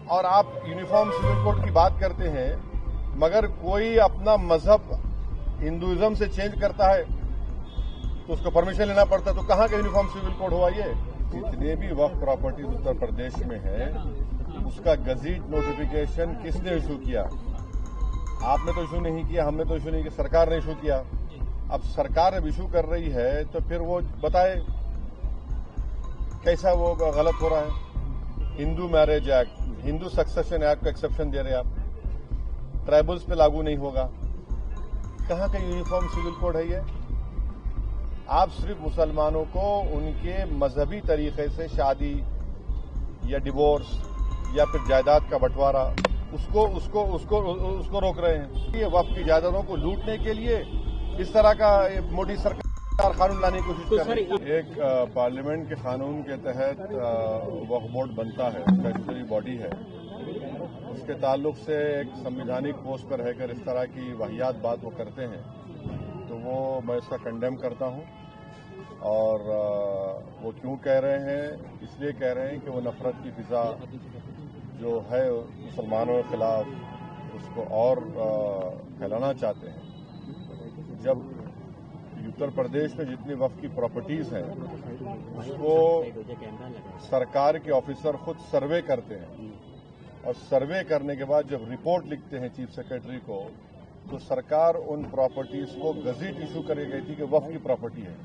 और आप uniform civil code की बात करते हैं, मगर कोई अपना मजहब हिंदुइज्म से चेंज करता है तो उसको परमिशन लेना पड़ता है। तो कहाँ का यूनिफॉर्म सिविल कोड हुआ ये? जितने भी वक्फ प्रॉपर्टीज उत्तर प्रदेश में है उसका गजीट नोटिफिकेशन किसने इशू किया? आपने तो इशू नहीं किया, हमने तो इशू नहीं किया, सरकार ने इशू किया। अब सरकार अब इशू कर रही है तो फिर वो बताए कैसा वो गलत हो रहा है। Hindu marriage act, Hindu succession act को एक्सेप्शन दे रहे हैं आप, ट्राइबल्स पे लागू नहीं होगा। कहाँ का यूनिफॉर्म सिविल कोड है ये? आप सिर्फ मुसलमानों को उनके मजहबी तरीके से शादी या डिवोर्स या फिर जायदाद का बंटवारा उसको रोक रहे हैं। ये वक्फ की जायदादों को लूटने के लिए इस तरह का मोदी सरकार कानून लाने की कोशिश कर रही है। एक पार्लियामेंट के कानून के तहत वक्फ बोर्ड बनता है, स्टैट्यूटरी बॉडी है, उसके ताल्लुक से एक संवैधानिक पोस्ट पर रहकर इस तरह की वाहियात बात वो करते हैं तो वो मैं इसका कंडेम करता हूं। और वो क्यों कह रहे हैं? इसलिए कह रहे हैं कि वो नफरत की फिजा जो है मुसलमानों के खिलाफ उसको और फैलाना चाहते हैं। जब उत्तर प्रदेश में जितनी वक्फ की प्रॉपर्टीज हैं उसको सरकार के ऑफिसर खुद सर्वे करते हैं और सर्वे करने के बाद जब रिपोर्ट लिखते हैं चीफ सेक्रेटरी को तो सरकार उन प्रॉपर्टीज को गजीट इशू कर गई थी कि वक्फ की प्रॉपर्टी है।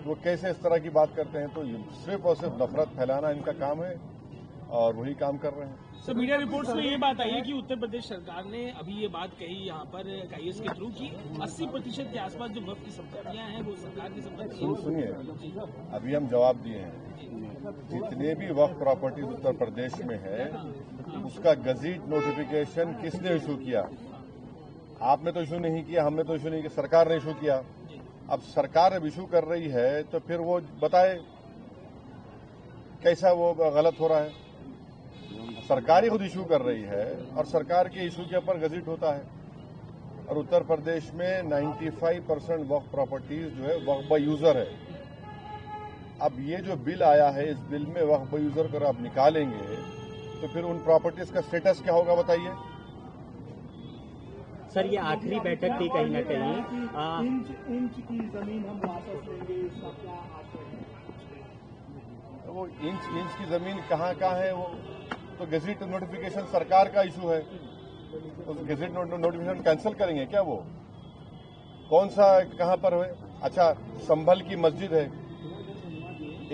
वो कैसे इस तरह की बात करते हैं? तो सिर्फ और सिर्फ नफरत फैलाना इनका काम है और वही काम कर रहे हैं। सर, मीडिया रिपोर्ट्स में ये बात आई है कि उत्तर प्रदेश सरकार ने अभी ये बात कही यहाँ पर काइस के थ्रू कि 80% के आसपास जो वक्फ की संपत्तियां हैं वो सरकार की संपत्ति। सुनिए, अभी हम जवाब दिए हैं। जितने भी वक्फ प्रॉपर्टीज उत्तर प्रदेश में है उसका गजीट नोटिफिकेशन किसने इशू किया? आपने तो इशू नहीं किया, हमने तो इशू नहीं किया, सरकार ने इशू किया। अब सरकार अब इशू कर रही है तो फिर वो बताए कैसा वो गलत हो रहा है। सरकार ही खुद इशू कर रही है और सरकार के इशू के ऊपर गजीट होता है। और उत्तर प्रदेश में 95% वक्फ प्रॉपर्टीज जो है वक्फ बाय यूजर है। अब ये जो बिल आया है, इस बिल में वक्फ बाय यूजर को आप निकालेंगे तो फिर उन प्रॉपर्टीज का स्टेटस क्या होगा बताइए? सर, ये आखिरी बैठक थी कहीं न कहीं। इंच की जमीन हम वापस लेंगे, इसका क्या आशय है? वो इंच की जमीन कहाँ है वो तो गजट नोटिफिकेशन सरकार का इशू है। उस गजट नोटिफिकेशन कैंसिल करेंगे क्या? वो कौन सा कहाँ पर है? अच्छा, संभल की मस्जिद है,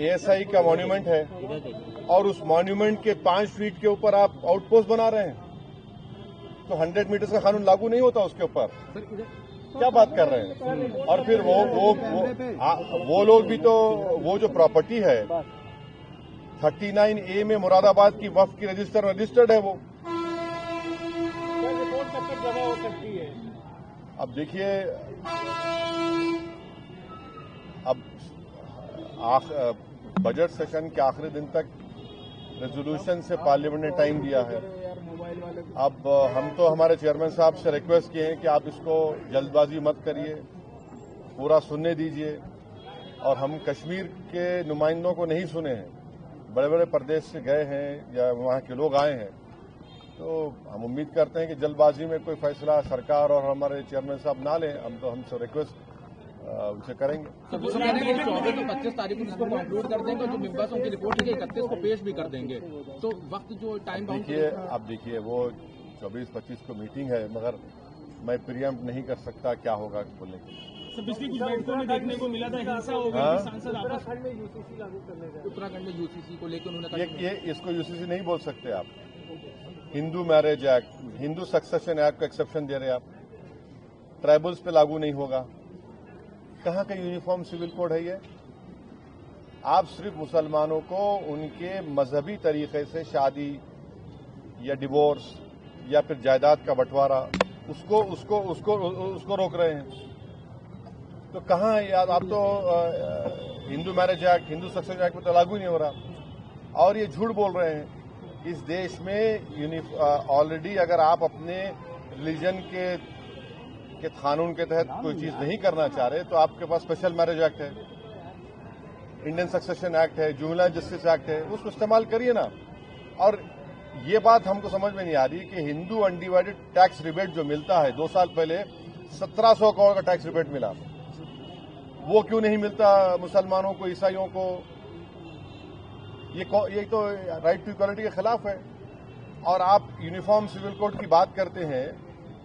एएसआई का मॉन्यूमेंट है और उस मॉन्यूमेंट के 5 फीट के ऊपर आप आउटपोस्ट बना रहे हैं तो 100 मीटर का कानून लागू नहीं होता उसके ऊपर। क्या बात कर रहे हैं? और फिर वो लोग भी तो वो जो प्रॉपर्टी है 39A में मुरादाबाद की वक्फ की रजिस्टर्ड है वो। रिपोर्ट कब तक जमा हो सकती है? अब देखिए, अब बजट सेशन के आखिरी दिन तक रेजोल्यूशन से पार्लियामेंट ने टाइम दिया है। अब हम तो हमारे चेयरमैन साहब से रिक्वेस्ट किए हैं कि आप इसको जल्दबाजी मत करिए, पूरा सुनने दीजिए। और हम कश्मीर के नुमाइंदों को नहीं सुने हैं, बड़े बड़े प्रदेश से गए हैं या वहाँ के लोग आए हैं, तो हम उम्मीद करते हैं कि जल्दबाजी में कोई फैसला सरकार और हमारे चेयरमैन साहब ना लें। हम तो हमसे रिक्वेस्ट उनसे करेंगे। तो 24 और 25 तारीख को इसको कंक्लूड कर देंगे, जो मेंबर्स उनकी रिपोर्ट है 31 को पेश भी कर देंगे। तो वक्त जो टाइम बाउंड देखिए वो 24-25 को मीटिंग है, मगर मैं प्रियम्प्ट नहीं कर सकता क्या होगा बोलने के लिए। पिछली कुछ बैठकों में देखने को मिला था हिंसा हो गई, सांसद आपस उत्तराखंड में यूसीसी को लेकर उन्होंने ये इसको यूसीसी नहीं बोल सकते आप। Hindu marriage act, Hindu succession act को एक्सेप्शन दे रहे हैं आप, ट्राइबल्स पे लागू नहीं होगा। कहाँ का यूनिफॉर्म सिविल कोड है ये? आप सिर्फ मुसलमानों को उनके मजहबी तरीके से शादी या डिवोर्स या फिर जायदाद का बंटवारा उसको रोक रहे हैं। तो कहाँ यार, आप तो Hindu marriage act, Hindu succession act में तो लागू नहीं हो रहा और ये झूठ बोल रहे हैं। इस देश में ऑलरेडी अगर आप अपने रिलीजन के कानून के तहत कोई चीज नहीं करना चाह रहे तो आपके पास स्पेशल मैरिज एक्ट है, इंडियन सक्सेशन एक्ट है, जुवेनाइल जस्टिस एक्ट है, उसको इस्तेमाल करिए ना। और ये बात हमको समझ में नहीं आ रही कि हिंदू अनडिवाइडेड टैक्स रिबेट जो मिलता है 2 साल पहले 1700 करोड़ का टैक्स रिबेट मिला, वो क्यों नहीं मिलता मुसलमानों को, ईसाइयों को? ये तो राइट टू इक्वालिटी के खिलाफ है। और आप यूनिफॉर्म सिविल कोड की बात करते हैं,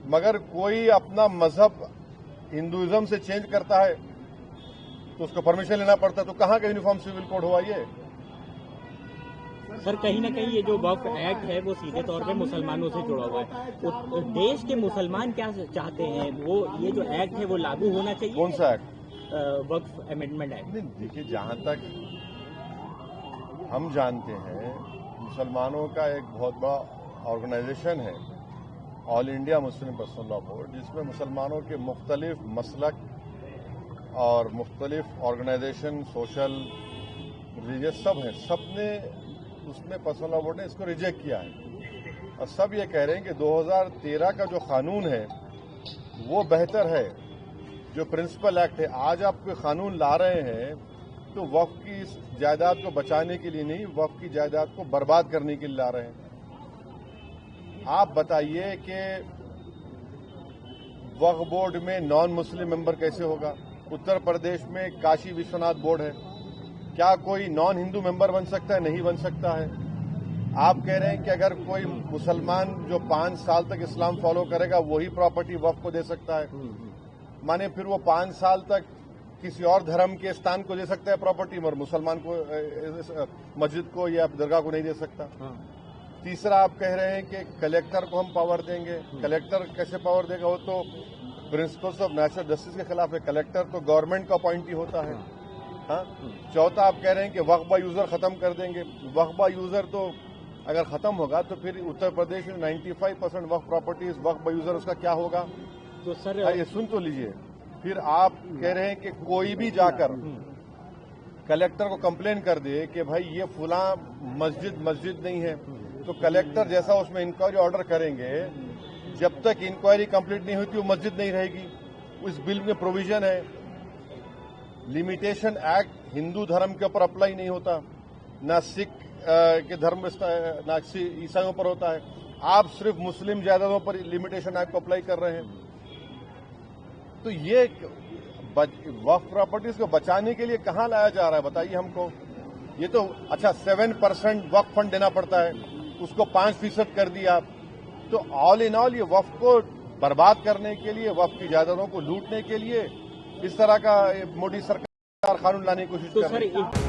मगर कोई अपना मजहब हिंदुइज्म से चेंज करता है तो उसको परमिशन लेना पड़ता है। तो कहाँ का यूनिफॉर्म सिविल कोड हुआ ये? सर कहीं ना कहीं ये जो वक्फ एक्ट है वो सीधे तौर पे मुसलमानों से जुड़ा हुआ है। तो देश के मुसलमान क्या चाहते हैं, वो ये जो एक्ट है वो लागू होना चाहिए? कौन सा एक्ट? वक्फ अमेंडमेंट एक्ट। नहीं, देखिए, जहां तक हम जानते हैं, मुसलमानों का एक बहुत बड़ा ऑर्गेनाइजेशन है, all India Muslim personal law board, जिसमें मुसलमानों के मुख्तलिफ मसलक और मुख्तलिफ ऑर्गेनाइजेशन, सोशल, रिलीजियस सब हैं। सब ने उसमें पर्सनल लॉ बोर्ड ने इसको रिजेक्ट किया है और सब ये कह रहे हैं कि 2013 का जो कानून है वो बेहतर है, जो प्रिंसिपल एक्ट है। आज आप कोई कानून ला रहे हैं तो वक्फ की इस जायदाद को बचाने के लिए नहीं, वक्फ की जायदाद को बर्बाद करने के लिए ला रहे हैं। आप बताइए कि वक्फ बोर्ड में नॉन मुस्लिम मेंबर कैसे होगा? उत्तर प्रदेश में काशी विश्वनाथ बोर्ड है, क्या कोई नॉन हिंदू मेंबर बन सकता है? नहीं बन सकता है। आप कह रहे हैं कि अगर कोई मुसलमान जो 5 साल तक इस्लाम फॉलो करेगा वही प्रॉपर्टी वक्फ को दे सकता है, माने फिर वो 5 साल तक किसी और धर्म के स्थान को दे सकता है प्रॉपर्टी, मगर मुसलमान को, मस्जिद को या दरगाह को नहीं दे सकता। तीसरा, आप कह रहे हैं कि कलेक्टर को हम पावर देंगे। कलेक्टर कैसे पावर देगा? वो तो प्रिंसिपल्स ऑफ नेचुरल जस्टिस के खिलाफ है। कलेक्टर तो गवर्नमेंट का अपॉइंटी होता है। हाँ। चौथा, आप कह रहे हैं कि वक्फ बाय यूजर खत्म कर देंगे। वक्फ बाय यूजर तो अगर खत्म होगा तो फिर उत्तर प्रदेश में 95% वक्फ प्रॉपर्टीज वक्फ बाय यूजर, उसका क्या होगा? तो सर ये सुन तो लीजिए। फिर आप कह रहे हैं कि कोई भी जाकर कलेक्टर को कंप्लेन कर दे कि भाई ये फुला मस्जिद नहीं है, तो कलेक्टर जैसा उसमें इंक्वायरी ऑर्डर करेंगे, जब तक इंक्वायरी कंप्लीट नहीं होती वो मस्जिद नहीं रहेगी। उस बिल में प्रोविजन है, लिमिटेशन एक्ट हिंदू धर्म के ऊपर अप्लाई नहीं होता, ना सिख के धर्म, ना ईसाइयों पर होता है। आप सिर्फ मुस्लिम जायदादों पर लिमिटेशन एक्ट को अप्लाई कर रहे हैं। तो ये वक्फ प्रॉपर्टीज को बचाने के लिए कहां लाया जा रहा है, बताइए हमको। ये तो अच्छा 7% वक्फ फंड देना पड़ता है, उसको 5% कर दिया। तो ऑल इन ऑल ये वक्फ को बर्बाद करने के लिए, वक्फ की जायदादों को लूटने के लिए इस तरह का मोदी सरकार कानून लाने की कोशिश कर रही है।